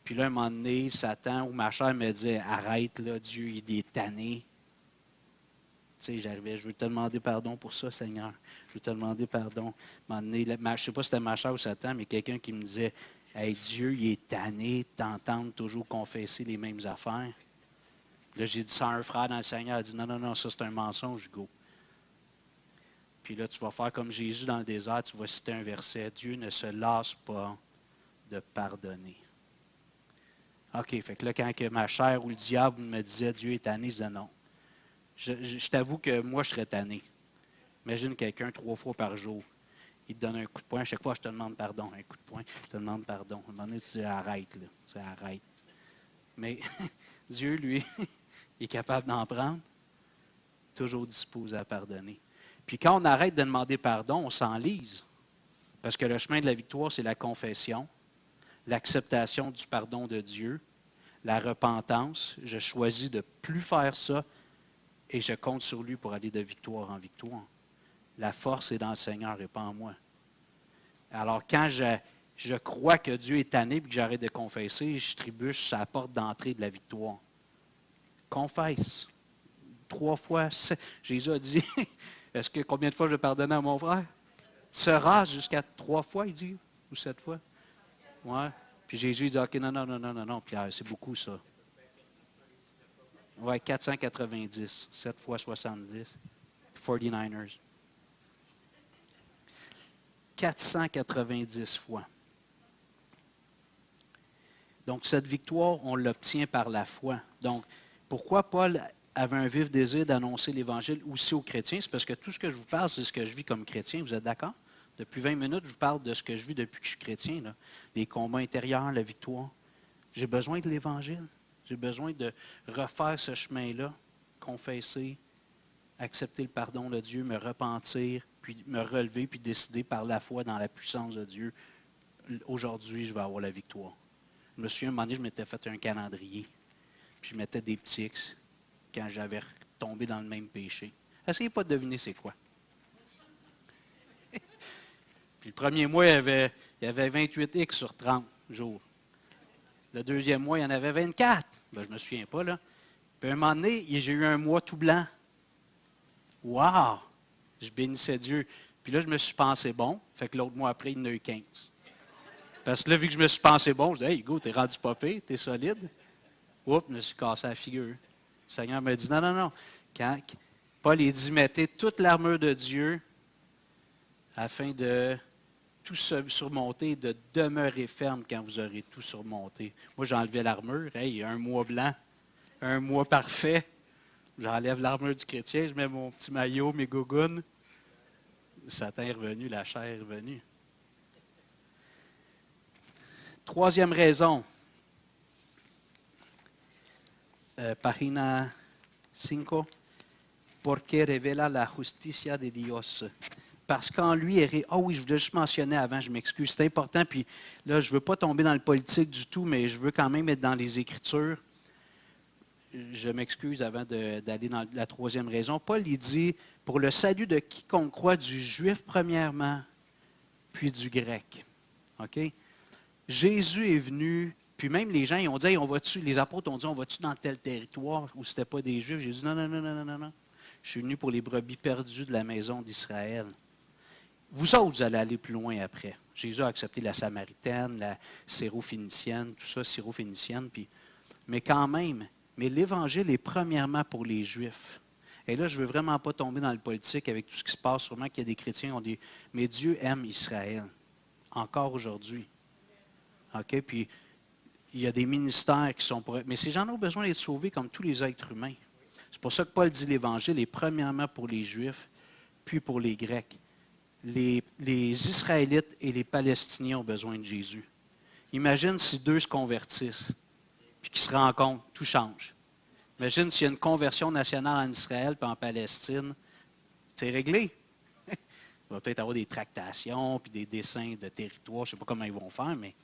Puis là, un moment donné, Satan ou ma chair me disait, arrête, là, Dieu, il est tanné. Tu sais, j'arrivais, je veux te demander pardon pour ça, Seigneur. Je veux te demander pardon. À un moment donné, je ne sais pas si c'était ma chair ou Satan, mais quelqu'un qui me disait, hey, Dieu, il est tanné de t'entendre toujours confesser les mêmes affaires. Là, j'ai dit ça à un frère dans le Seigneur. Il a dit, non, non, non, ça c'est un mensonge, go. Puis là, tu vas faire comme Jésus dans le désert, tu vas citer un verset. Dieu ne se lasse pas de pardonner. OK, fait que là, quand que ma chair ou le diable me disait Dieu est tanné, je disais non. Je t'avoue que moi, je serais tanné. Imagine quelqu'un 3 fois par jour. Il te donne un coup de poing. À chaque fois, je te demande pardon. Un coup de poing, je te demande pardon. À un moment donné, tu dis arrête, là. Tu dis arrête. Mais Dieu, lui, il est capable d'en prendre, toujours disposé à pardonner. Puis quand on arrête de demander pardon, on s'enlise. Parce que le chemin de la victoire, c'est la confession, l'acceptation du pardon de Dieu, la repentance. Je choisis de ne plus faire ça et je compte sur lui pour aller de victoire en victoire. La force est dans le Seigneur et pas en moi. Alors quand je crois que Dieu est tanné et que j'arrête de confesser, je trébuche sur la porte d'entrée de la victoire. Confesse. 3 fois. Jésus a dit, est-ce que combien de fois je vais pardonner à mon frère? Se rase jusqu'à 3 fois, il dit, ou 7 fois. Ouais. Puis Jésus dit, OK, non, non, non, non, non, non, Pierre, c'est beaucoup ça. Oui, 490, 7 fois 70. 49ers. 490 fois. Donc, cette victoire, on l'obtient par la foi. Donc, pourquoi Paul avait un vif désir d'annoncer l'Évangile aussi aux chrétiens? C'est parce que tout ce que je vous parle, c'est ce que je vis comme chrétien. Vous êtes d'accord? Depuis 20 minutes, je vous parle de ce que je vis depuis que je suis chrétien. Là. Les combats intérieurs, la victoire. J'ai besoin de l'Évangile. J'ai besoin de refaire ce chemin-là, confesser, accepter le pardon de Dieu, me repentir, puis me relever, puis décider par la foi dans la puissance de Dieu. Aujourd'hui, je vais avoir la victoire. Je me souviens, un moment donné, je m'étais fait un calendrier, puis je mettais des petits X quand j'avais tombé dans le même péché. Essayez pas de deviner c'est quoi. Puis le premier mois, il y avait 28 X sur 30 jours. Le deuxième mois, il y en avait 24. Ben, je ne me souviens pas, là. Puis à un moment donné, j'ai eu un mois tout blanc. Wow! Je bénissais Dieu. Puis là, je me suis pensé bon. Fait que l'autre mois après, il y en a eu 15. Parce que là, vu que je me suis pensé bon, je dis, hey, go, t'es rendu pas pire, t'es solide. Oups, je me suis cassé la figure. Le Seigneur m'a dit, non, non, non. Quand Paul il dit, mettez toute l'armure de Dieu afin de tout surmonter, de demeurer ferme quand vous aurez tout surmonté. Moi, j'enlevais l'armure. Hey, un mois blanc, un mois parfait. J'enlève l'armure du chrétien, je mets mon petit maillot, mes gougounes. Satan est revenu, la chair est revenue. Troisième raison. Página 5. Porque revela la justicia de Dios. Parce qu'en lui, ah oui, je voulais juste mentionner avant, je m'excuse, c'est important, puis là, je ne veux pas tomber dans le politique du tout, mais je veux quand même être dans les Écritures. Je m'excuse avant d'aller dans la troisième raison. Paul, il dit, pour le salut de quiconque croit, du juif premièrement, puis du grec. OK? Jésus est venu, puis même les gens, ils ont dit, hey, les apôtres ont dit, on va-tu dans tel territoire où ce n'était pas des juifs? Jésus dit, non, non, non, non, non, non, non. Je suis venu pour les brebis perdues de la maison d'Israël. Vous autres, vous allez aller plus loin après. Jésus a accepté la Samaritaine, la Syrophénicienne, tout ça, Syrophénicienne, mais quand même, mais l'Évangile est premièrement pour les Juifs. Et là, je ne veux vraiment pas tomber dans le politique avec tout ce qui se passe. Sûrement qu'il y a des chrétiens qui ont dit, mais Dieu aime Israël, encore aujourd'hui. OK? Puis, il y a des ministères qui sont pour... Mais ces gens ont besoin d'être sauvés comme tous les êtres humains. C'est pour ça que Paul dit l'Évangile est premièrement pour les Juifs, puis pour les Grecs. Les Israélites et les Palestiniens ont besoin de Jésus. Imagine si 2 se convertissent, puis qu'ils se rencontrent, tout change. Imagine s'il y a une conversion nationale en Israël puis en Palestine, c'est réglé. Il va peut-être avoir des tractations, puis des dessins de territoire, je ne sais pas comment ils vont faire, mais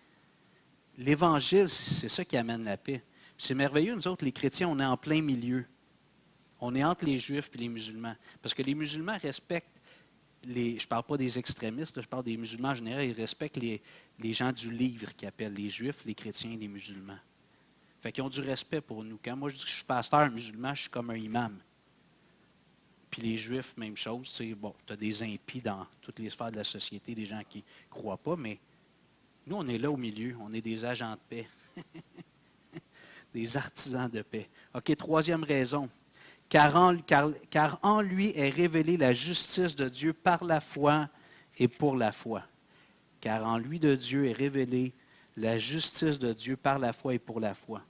l'Évangile, c'est ça qui amène la paix. C'est merveilleux, nous autres, les chrétiens, on est en plein milieu. On est entre les Juifs et les musulmans. Parce que les musulmans respectent je ne parle pas des extrémistes, là, je parle des musulmans en général, ils respectent les gens du livre qu'ils appellent les juifs, les chrétiens et les musulmans. Fait qu'ils ont du respect pour nous. Quand moi je dis que je suis pasteur musulman, je suis comme un imam. Puis les juifs, même chose. Bon, tu as des impies dans toutes les sphères de la société, des gens qui ne croient pas, mais nous, on est là au milieu. On est des agents de paix. Des artisans de paix. OK, troisième raison. Car en lui est révélée la justice de Dieu par la foi et pour la foi. Car en lui de Dieu est révélée la justice de Dieu par la foi et pour la foi.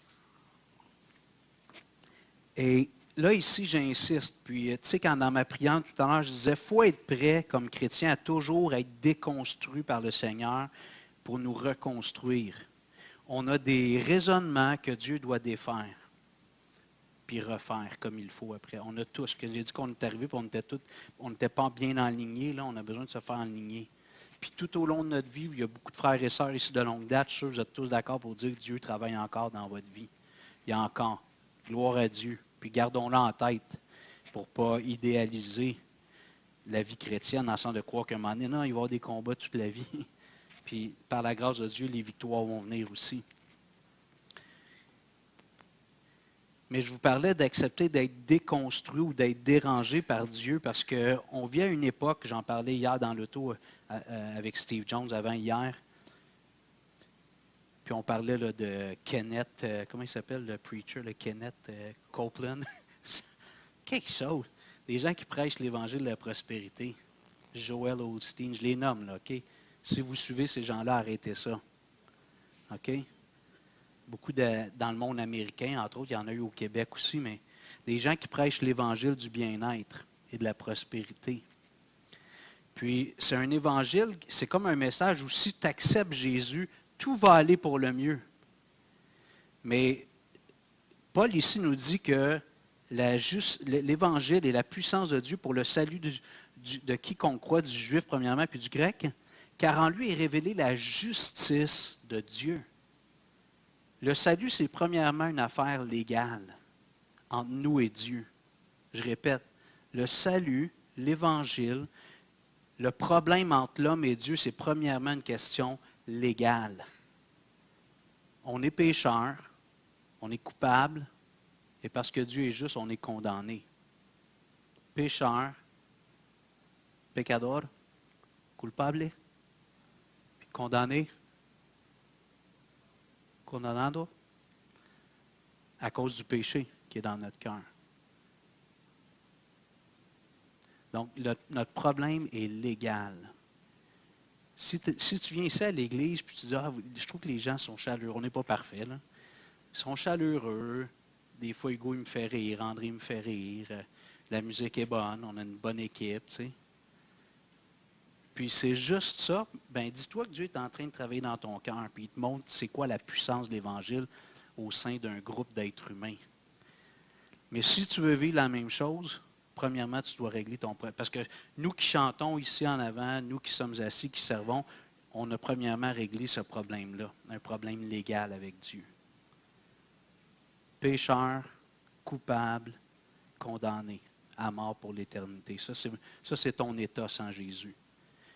Et là, ici, j'insiste. Puis, tu sais, quand dans ma prière tout à l'heure, je disais, il faut être prêt comme chrétien à toujours être déconstruit par le Seigneur pour nous reconstruire. On a des raisonnements que Dieu doit défaire puis refaire comme il faut après. On a tous, que j'ai dit qu'on est arrivé, puis on n'était pas bien alignés, là, on a besoin de se faire aligner. Puis tout au long de notre vie, il y a beaucoup de frères et sœurs ici de longue date, je suis sûr que vous êtes tous d'accord pour dire que Dieu travaille encore dans votre vie. Il y a encore. Gloire à Dieu. Puis gardons-le en tête pour ne pas idéaliser la vie chrétienne en sens de croire qu'à un moment donné, non, il va y avoir des combats toute la vie. Puis par la grâce de Dieu, les victoires vont venir aussi. Mais je vous parlais d'accepter d'être déconstruit ou d'être dérangé par Dieu parce qu'on vit à une époque, j'en parlais hier dans l'auto avec Steve Jones avant hier, puis on parlait là, de Kenneth, comment il s'appelle le preacher, le Kenneth Copeland. Quelque chose. Des gens qui prêchent l'évangile de la prospérité. Joel Osteen, je les nomme, là, OK? Si vous suivez ces gens-là, arrêtez ça. OK? Beaucoup dans le monde américain, entre autres, il y en a eu au Québec aussi, mais des gens qui prêchent l'évangile du bien-être et de la prospérité. Puis, c'est un évangile, c'est comme un message où si tu acceptes Jésus, tout va aller pour le mieux. Mais Paul ici nous dit que l'évangile est la puissance de Dieu pour le salut de quiconque croit, du juif premièrement, puis du grec, car en lui est révélée la justice de Dieu. Le salut, c'est premièrement une affaire légale entre nous et Dieu. Je répète, le salut, l'évangile, le problème entre l'homme et Dieu, c'est premièrement une question légale. On est pécheur, on est coupable, et parce que Dieu est juste, on est condamné. Pécheur, pecador, culpable, puis condamné, condamnado, à cause du péché qui est dans notre cœur. Donc, notre problème est légal. Si tu viens ici à l'Église et tu dis, je trouve que les gens sont chaleureux, on n'est pas parfait, là. Ils sont chaleureux. Des fois, Hugo, il me fait rire, André me fait rire. La musique est bonne, on a une bonne équipe, tu sais. Puis c'est juste ça, bien, dis-toi que Dieu est en train de travailler dans ton cœur, puis il te montre c'est quoi la puissance de l'Évangile au sein d'un groupe d'êtres humains. Mais si tu veux vivre la même chose, premièrement, tu dois régler ton problème. Parce que nous qui chantons ici en avant, nous qui sommes assis, qui servons, on a premièrement réglé ce problème-là, un problème légal avec Dieu. Pécheur, coupable, condamné à mort pour l'éternité. Ça, c'est ton état sans Jésus.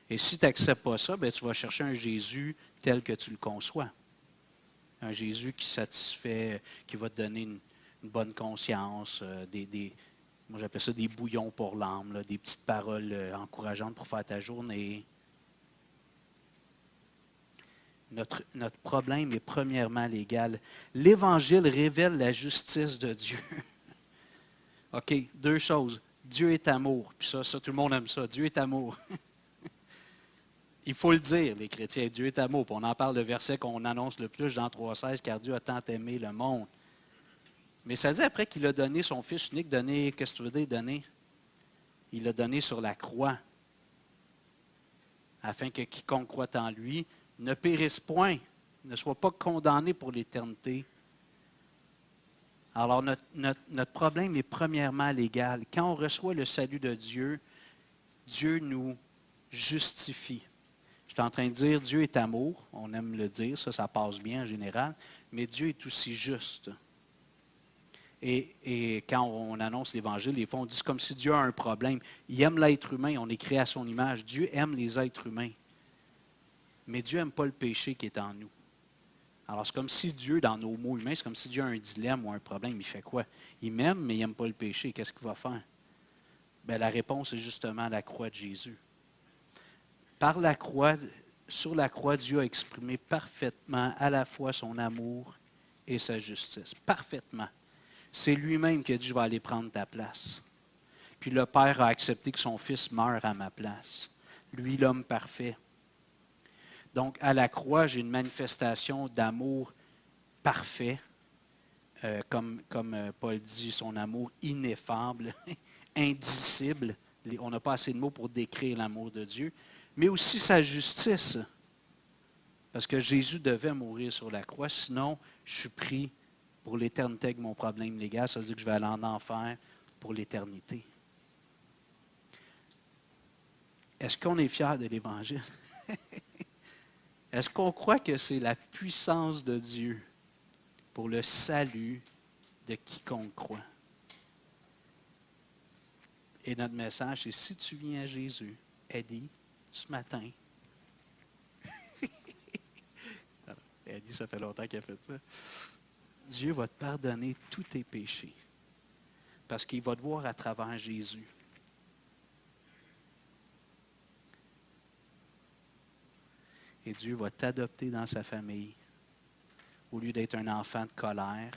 Et si tu n'acceptes pas ça, bien, tu vas chercher un Jésus tel que tu le conçois. Un Jésus qui satisfait, qui va te donner une bonne conscience, moi j'appelle ça des bouillons pour l'âme, là, des petites paroles encourageantes pour faire ta journée. Notre problème est premièrement légal. L'Évangile révèle la justice de Dieu. OK, deux choses. Dieu est amour. Puis ça, tout le monde aime ça. Dieu est amour. Il faut le dire, les chrétiens. Dieu est amour. Puis on en parle, le verset qu'on annonce le plus, Jean 3,16, car Dieu a tant aimé le monde. Mais ça dit après qu'il a donné son Fils unique, qu'est-ce que tu veux dire, donner? Il l'a donné sur la croix, afin que quiconque croit en lui ne périsse point, ne soit pas condamné pour l'éternité. Alors, notre problème est premièrement légal. Quand on reçoit le salut de Dieu, Dieu nous justifie. Je suis en train de dire, Dieu est amour, on aime le dire, ça passe bien en général, mais Dieu est aussi juste. Et quand on annonce l'Évangile, des fois, on dit comme si Dieu a un problème. Il aime l'être humain, on est créé à son image. Dieu aime les êtres humains. Mais Dieu n'aime pas le péché qui est en nous. Alors, c'est comme si Dieu, dans nos mots humains, c'est comme si Dieu a un dilemme ou un problème. Il fait quoi? Il m'aime, mais il n'aime pas le péché. Qu'est-ce qu'il va faire? Bien, la réponse est justement la croix de Jésus. Par la croix, sur la croix, Dieu a exprimé parfaitement à la fois son amour et sa justice. Parfaitement. C'est lui-même qui a dit, je vais aller prendre ta place. Puis le Père a accepté que son Fils meure à ma place. Lui, l'homme parfait. Donc, à la croix, j'ai une manifestation d'amour parfait, comme Paul dit, son amour ineffable, indicible. On n'a pas assez de mots pour décrire l'amour de Dieu, mais aussi sa justice. Parce que Jésus devait mourir sur la croix, sinon je suis pris pour l'éternité avec mon problème légal. Ça veut dire que je vais aller en enfer pour l'éternité. Est-ce qu'on est fier de l'Évangile? Est-ce qu'on croit que c'est la puissance de Dieu pour le salut de quiconque croit? Et notre message, c'est si tu viens à Jésus, Eddie, ce matin, Eddie, ça fait longtemps qu'il a fait ça, Dieu va te pardonner tous tes péchés. Parce qu'il va te voir à travers Jésus. Et Dieu va t'adopter dans sa famille. Au lieu d'être un enfant de colère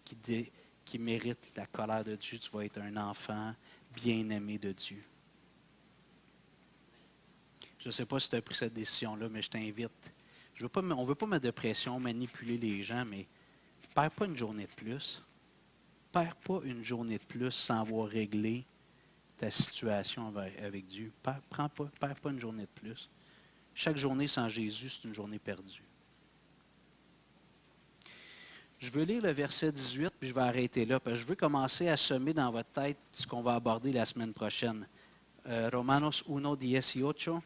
qui mérite la colère de Dieu, tu vas être un enfant bien-aimé de Dieu. Je ne sais pas si tu as pris cette décision-là, mais je t'invite. On ne veut pas mettre de pression, manipuler les gens, mais ne perds pas une journée de plus. Ne perds pas une journée de plus sans avoir réglé ta situation avec Dieu. Ne perds pas une journée de plus. Chaque journée sans Jésus, c'est une journée perdue. Je veux lire le verset 18, puis je vais arrêter là, parce que je veux commencer à semer dans votre tête ce qu'on va aborder la semaine prochaine. Romanos 1:18.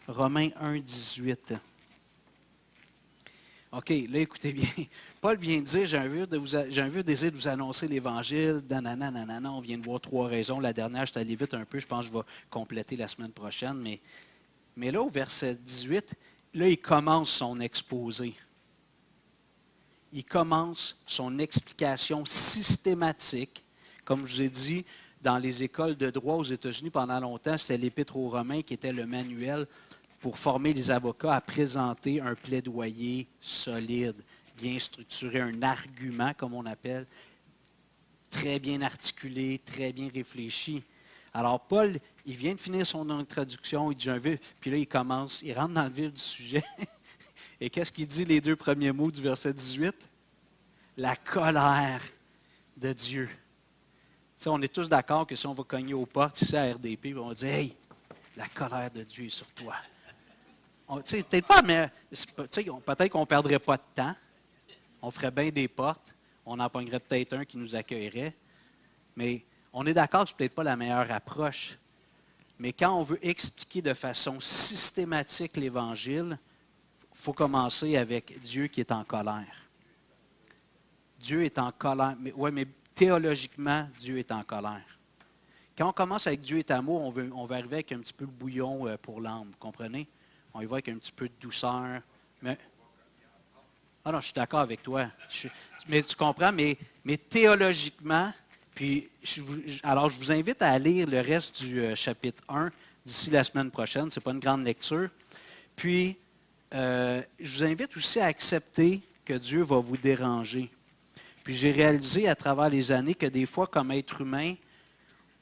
Romains 1:18. OK, là, écoutez bien. Paul vient de dire, j'ai un vieux désir de vous annoncer l'Évangile. Nanana, on vient de voir 3 raisons. La dernière, je suis allé vite un peu, je pense que je vais compléter la semaine prochaine. Mais là, au verset 18, là, il commence son exposé. Il commence son explication systématique. Comme je vous ai dit, dans les écoles de droit aux États-Unis, pendant longtemps, c'était l'Épître aux Romains qui était le manuel pour former les avocats à présenter un plaidoyer solide, bien structuré, un argument, comme on appelle, très bien articulé, très bien réfléchi. Alors, Paul, il vient de finir son introduction, il dit un vif, puis là, il rentre dans le vif du sujet. Et qu'est-ce qu'il dit, les 2 premiers mots du verset 18? La colère de Dieu. Tu sais, on est tous d'accord que si on va cogner aux portes ici à RDP, on va dire, hey, la colère de Dieu est sur toi. Peut-être pas, mais peut-être qu'on ne perdrait pas de temps. On ferait bien des portes. On en pognerait peut-être un qui nous accueillerait. Mais on est d'accord que ce n'est peut-être pas la meilleure approche. Mais quand on veut expliquer de façon systématique l'Évangile, il faut commencer avec Dieu qui est en colère. Dieu est en colère. Mais théologiquement, Dieu est en colère. Quand on commence avec Dieu est amour, on veut arriver avec un petit peu le bouillon pour l'âme. Vous comprenez? On y va avec un petit peu de douceur. Mais, non, je suis d'accord avec toi. Mais tu comprends, mais théologiquement, puis alors je vous invite à lire le reste du chapitre 1 d'ici la semaine prochaine. Ce n'est pas une grande lecture. Puis, je vous invite aussi à accepter que Dieu va vous déranger. Puis j'ai réalisé à travers les années que des fois, comme être humain,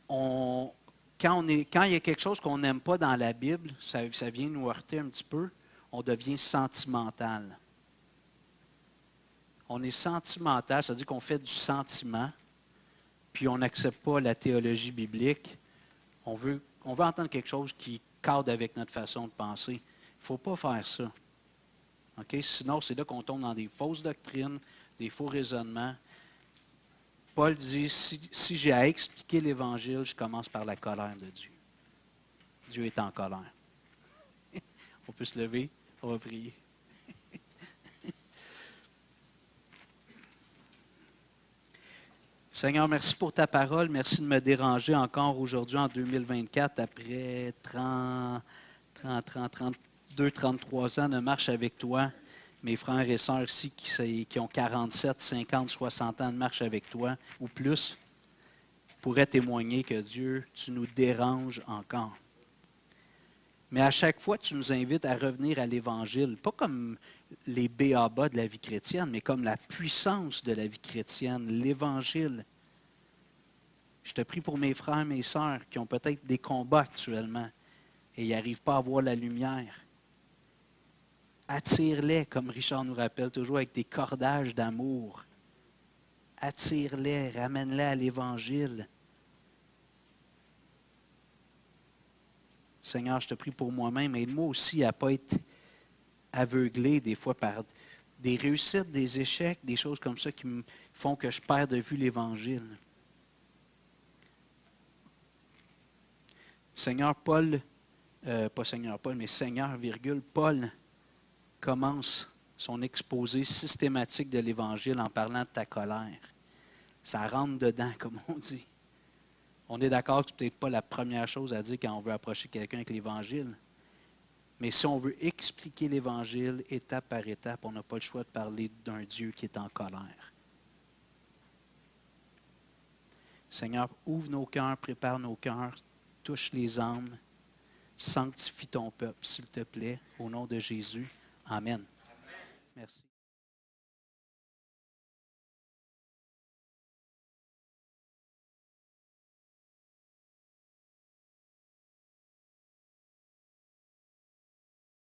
quand il y a quelque chose qu'on n'aime pas dans la Bible, ça vient nous heurter un petit peu, on devient sentimental. On est sentimental, ça veut dire qu'on fait du sentiment, puis on n'accepte pas la théologie biblique. On veut entendre quelque chose qui cadre avec notre façon de penser. Il ne faut pas faire ça. Okay? Sinon, c'est là qu'on tombe dans des fausses doctrines, des faux raisonnements. Paul dit, si j'ai à expliquer l'Évangile, je commence par la colère de Dieu. Dieu est en colère. On peut se lever, on va prier. Seigneur, merci pour ta parole. Merci de me déranger encore aujourd'hui en 2024 après 32, 33 ans de marche avec toi. Mes frères et sœurs ici qui ont 47, 50, 60 ans de marche avec toi ou plus pourraient témoigner que Dieu, tu nous déranges encore. Mais à chaque fois, tu nous invites à revenir à l'Évangile, pas comme les b.a.-ba de la vie chrétienne, mais comme la puissance de la vie chrétienne, l'Évangile. Je te prie pour mes frères, mes sœurs qui ont peut-être des combats actuellement et ils n'arrivent pas à voir la lumière. Attire-les, comme Richard nous rappelle toujours, avec des cordages d'amour. Attire-les, ramène-les à l'Évangile. Seigneur, je te prie pour moi-même, aide-moi aussi à ne pas être aveuglé des fois par des réussites, des échecs, des choses comme ça qui me font que je perds de vue l'Évangile. Seigneur Paul, pas Seigneur Paul, mais Seigneur, Paul commence son exposé systématique de l'Évangile en parlant de ta colère. Ça rentre dedans, comme on dit. On est d'accord que ce n'est peut-être pas la première chose à dire quand on veut approcher quelqu'un avec l'Évangile. Mais si on veut expliquer l'Évangile étape par étape, on n'a pas le choix de parler d'un Dieu qui est en colère. Seigneur, ouvre nos cœurs, prépare nos cœurs, touche les âmes, sanctifie ton peuple, s'il te plaît, au nom de Jésus. Amen. Merci.